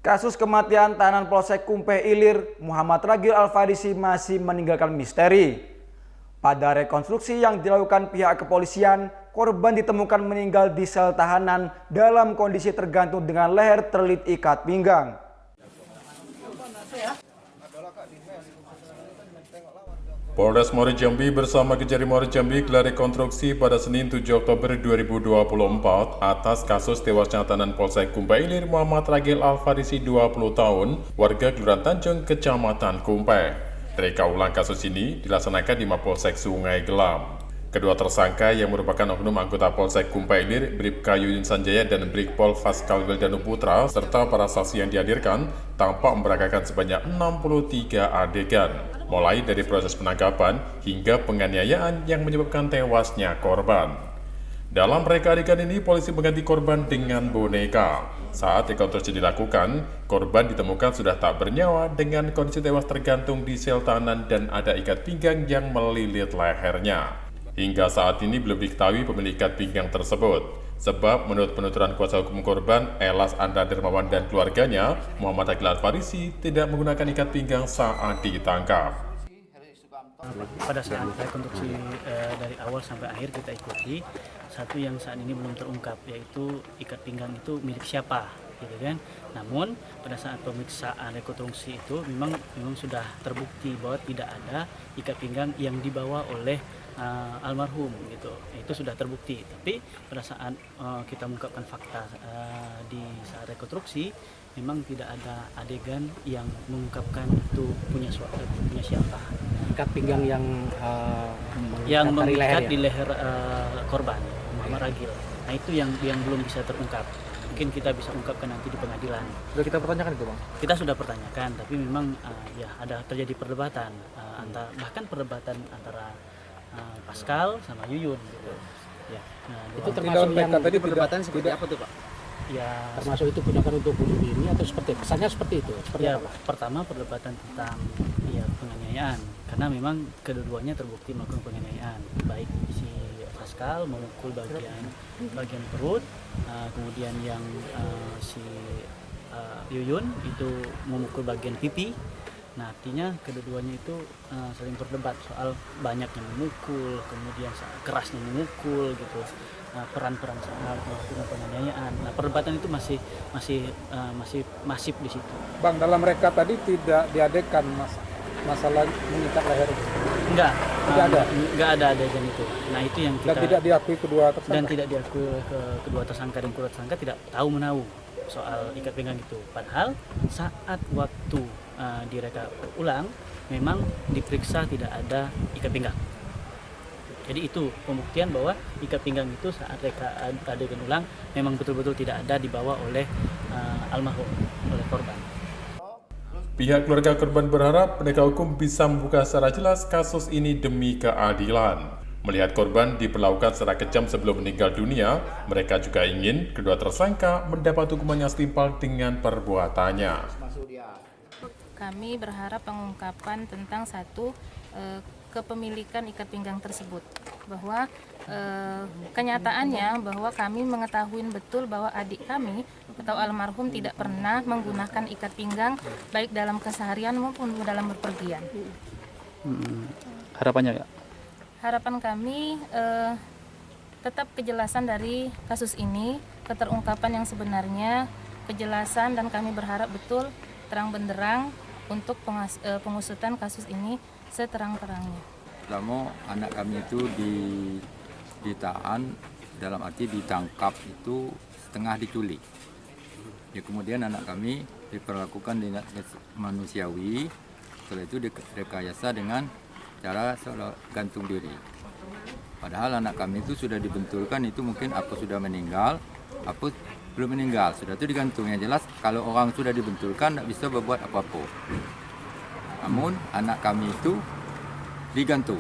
Kasus kematian tahanan Polsek Kumpeh Ilir, Muhammad Ragil Al-Farisi masih meninggalkan misteri. Pada rekonstruksi yang dilakukan pihak kepolisian, korban ditemukan meninggal di sel tahanan dalam kondisi tergantung dengan leher terlilit ikat pinggang. Polres Muara Jambi bersama Kejari Muara Jambi gelar rekonstruksi pada Senin 7 Oktober 2024 atas kasus tewasnya tahanan Polsek Kumpeh Ilir Muhammad Ragil Al-Farisi 20 tahun, warga Kelurahan Tanjung, Kecamatan Kumpeh. Reka ulang kasus ini dilaksanakan di Mapolsek Sungai Gelam. Kedua tersangka yang merupakan oknum anggota Polsek Kumpeh Ilir, Bribka Yuyun Sanjaya dan Brigpol Faskal Wildanu Putra, serta para saksi yang dihadirkan, tampak memberagakan sebanyak 63 adegan, mulai dari proses penangkapan hingga penganiayaan yang menyebabkan tewasnya korban. Dalam reka adegan ini, polisi mengganti korban dengan boneka. Saat rekonstruksi dilakukan, korban ditemukan sudah tak bernyawa dengan kondisi tewas tergantung di sel tahanan dan ada ikat pinggang yang melilit lehernya. Hingga saat ini belum diketahui pemilik ikat pinggang tersebut. Sebab menurut penuturan kuasa hukum korban, Elas Andra Dermawan dan keluarganya, Muhammad Ragil Al-Farisi tidak menggunakan ikat pinggang saat ditangkap. Pada saat rekonstruksi dari awal sampai akhir kita ikuti, satu yang saat ini belum terungkap, yaitu ikat pinggang itu milik siapa, gitu kan. Namun pada saat pemeriksaan rekonstruksi itu memang sudah terbukti bahwa tidak ada ikat pinggang yang dibawa oleh almarhum, gitu. Itu sudah terbukti. Tapi pada saat kita mengungkapkan fakta di saat rekonstruksi, memang tidak ada adegan yang mengungkapkan itu punya siapa. Ikat pinggang yang mengikat di leher korban Muhammad Ragil. Nah, itu yang belum bisa terungkap. Mungkin kita bisa ungkapkan nanti di pengadilan. Sudah kita pertanyakan itu, Bang? Kita sudah pertanyakan, tapi memang ya ada terjadi perdebatan bahkan perdebatan antara Pascal sama Yuyun, gitu. Ya. Nah, itu termasuk yang tadi perdebatan seperti apa tuh, Pak? Ya, termasuk itu gunakan untuk bunuh diri atau seperti kesannya seperti itu? Seperti ya, apa? Pertama perdebatan tentang penganiayaan, karena memang keduanya terbukti melakukan penganiayaan, baik si Pascal memukul bagian perut, kemudian yang si Yuyun itu memukul bagian pipi. Nah, artinya kedua-duanya itu saling berdebat soal banyaknya memukul, kemudian kerasnya memukul, gitu. Peran-peran soal melakukan penganiayaan. Nah, perdebatan itu masih masif di situ. Bang, dalam mereka tadi tidak diadekan masalah mengikat leher. Enggak ada. Enggak ada adegan itu. Nah, itu yang kita dan tidak diakui kedua tersangka. Dan tidak diakui kedua tersangka dan kedua tersangka tidak tahu menahu soal ikat pinggang itu. Padahal saat waktu direka ulang memang diperiksa tidak ada ikat pinggang. Jadi itu pembuktian bahwa ikat pinggang itu saat reka adegan ulang memang betul-betul tidak ada dibawa oleh almarhum, oleh korban. Pihak keluarga korban berharap penegak hukum bisa membuka secara jelas kasus ini demi keadilan. Melihat korban diperlakukan secara kejam sebelum meninggal dunia, mereka juga ingin kedua tersangka mendapat hukuman yang setimpal dengan perbuatannya. Kami berharap pengungkapan tentang kepemilikan ikat pinggang tersebut, bahwa kenyataannya bahwa kami mengetahui betul bahwa adik kami atau almarhum tidak pernah menggunakan ikat pinggang baik dalam keseharian maupun dalam bepergian. Harapannya, Kak? Harapan kami tetap kejelasan dari kasus ini, keterungkapan yang sebenarnya, kejelasan, dan kami berharap betul terang benderang untuk pengusutan kasus ini seterang-terangnya. Pertama, anak kami itu ditahan, dalam arti ditangkap itu setengah diculik. Ya, kemudian anak kami diperlakukan dengan manusiawi, setelah itu direkayasa dengan cara gantung diri. Padahal anak kami itu sudah dibentulkan, itu mungkin apa sudah meninggal, apa belum meninggal, sudah itu digantung. Yang jelas kalau orang sudah dibentulkan tidak bisa berbuat apa-apa. Namun anak kami itu digantung.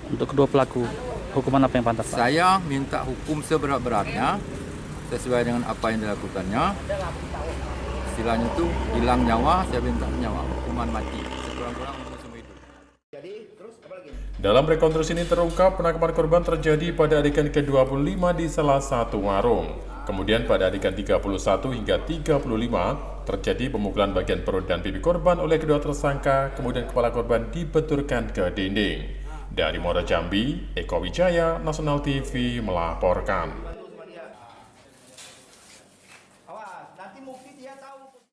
Untuk kedua pelaku, hukuman apa yang pantas, Pak? Saya minta hukum seberat-beratnya sesuai dengan apa yang dilakukannya. Istilahnya itu hilang nyawa, saya minta nyawa, hukuman mati. Sekurang-kurang umur hidup. Dalam rekonstruksi ini terungkap penangkapan korban terjadi pada adegan ke-25 di salah satu warung. Kemudian pada adegan 31 hingga 35 terjadi pemukulan bagian perut dan pipi korban oleh kedua tersangka, kemudian kepala korban dibenturkan ke dinding. Dari Muara Jambi, Eko Wijaya, Nasional TV melaporkan.